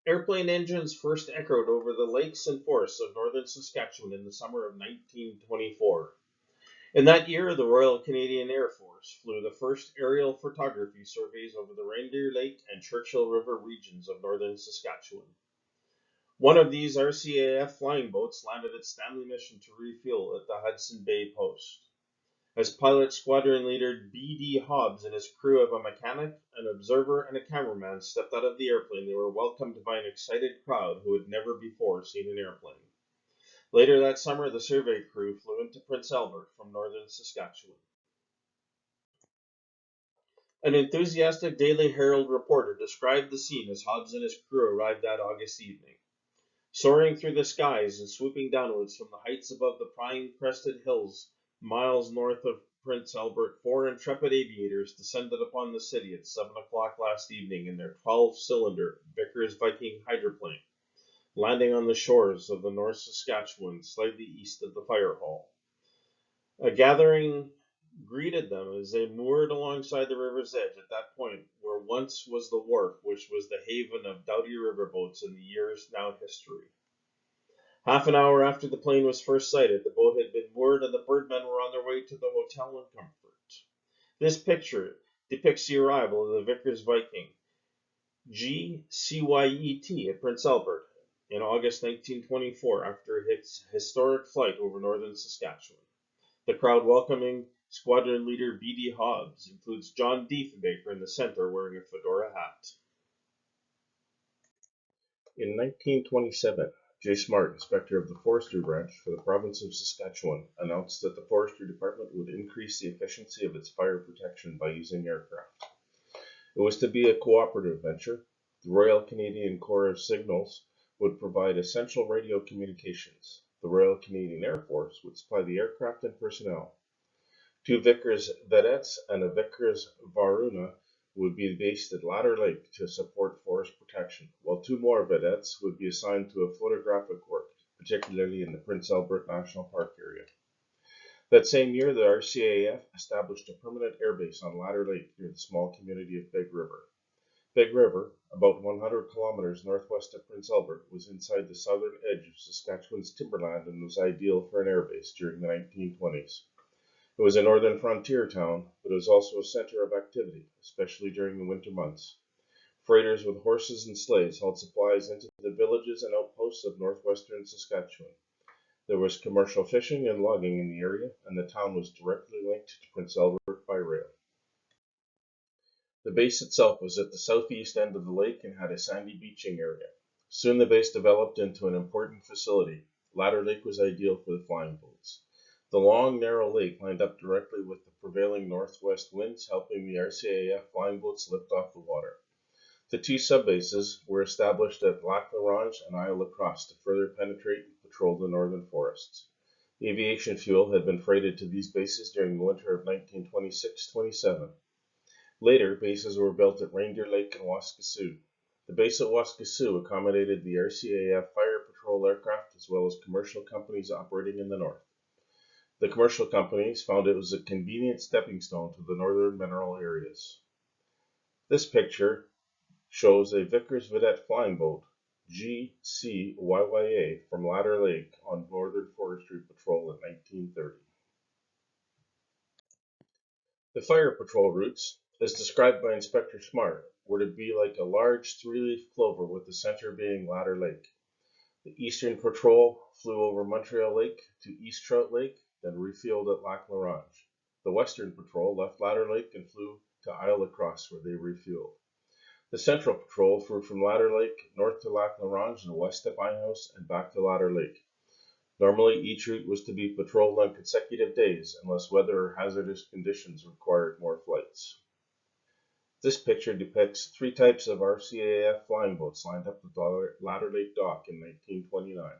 Airplane engines first echoed over the lakes and forests of northern Saskatchewan in the summer of 1924. In that year, the Royal Canadian Air Force flew the first aerial photography surveys over the Reindeer Lake and Churchill River regions of northern Saskatchewan. One of these RCAF flying boats landed at Stanley Mission to refuel at the Hudson Bay Post. As pilot squadron leader B.D. Hobbs and his crew of a mechanic, an observer, and a cameraman stepped out of the airplane, they were welcomed by an excited crowd who had never before seen an airplane. Later that summer, the survey crew flew into Prince Albert from northern Saskatchewan. An enthusiastic Daily Herald reporter described the scene as Hobbs and his crew arrived that August evening. Soaring through the skies and swooping downwards from the heights above the pine-crested hills miles north of Prince Albert, four intrepid aviators descended upon the city at 7 o'clock last evening in their 12-cylinder Vickers Viking hydroplane, landing on the shores of the North Saskatchewan, slightly east of the fire hall. A gathering greeted them as they moored alongside the river's edge at that point where once was the wharf which was the haven of doughty riverboats in the year's now history. Half an hour after the plane was first sighted, the boat had been moored and the birdmen were on their way to the hotel in comfort. This picture depicts the arrival of the Vickers Viking GCYET at Prince Albert in August 1924 after its historic flight over northern Saskatchewan. The crowd welcoming squadron leader B.D. Hobbs includes John Diefenbaker in the center wearing a fedora hat. In 1927, J. Smart, inspector of the Forestry Branch for the province of Saskatchewan, announced that the Forestry Department would increase the efficiency of its fire protection by using aircraft. It was to be a cooperative venture. The Royal Canadian Corps of Signals would provide essential radio communications. The Royal Canadian Air Force would supply the aircraft and personnel. Two Vickers vedettes and a Vickers Varuna would be based at Ladder Lake to support forest protection, while two more vedettes would be assigned to a photographic work, particularly in the Prince Albert National Park area. That same year, the RCAF established a permanent airbase on Ladder Lake near the small community of Big River. Big River, about 100 kilometers northwest of Prince Albert, was inside the southern edge of Saskatchewan's timberland and was ideal for an airbase during the 1920s. It was a northern frontier town, but it was also a center of activity, especially during the winter months. Freighters with horses and sleighs hauled supplies into the villages and outposts of northwestern Saskatchewan. There was commercial fishing and logging in the area, and the town was directly linked to Prince Albert by rail. The base itself was at the southeast end of the lake and had a sandy beaching area. Soon the base developed into an important facility. Ladder Lake was ideal for the flying boats. The long, narrow lake lined up directly with the prevailing northwest winds, helping the RCAF flying boats lift off the water. The two subbases were established at Lac La Ronge and Isle La Crosse to further penetrate and patrol the northern forests. Aviation fuel had been freighted to these bases during the winter of 1926-27. Later, bases were built at Reindeer Lake and Waskesiu. The base at Waskesiu accommodated the RCAF fire patrol aircraft as well as commercial companies operating in the north. The commercial companies found it was a convenient stepping stone to the northern mineral areas. This picture shows a Vickers Vedette flying boat, GCYYA, from Ladder Lake on Northern Forestry Patrol in 1930. The fire patrol routes, as described by Inspector Smart, were to be like a large three-leaf clover with the center being Ladder Lake. The Eastern Patrol flew over Montreal Lake to East Trout Lake, then refueled at Lac La Ronge. The Western Patrol left Ladder Lake and flew to Isle La Crosse, where they refueled. The Central Patrol flew from Ladder Lake north to Lac La Ronge and west to Pinehouse and back to Ladder Lake. Normally, each route was to be patrolled on consecutive days unless weather or hazardous conditions required more flights. This picture depicts three types of RCAF flying boats lined up at the Ladder Lake dock in 1929.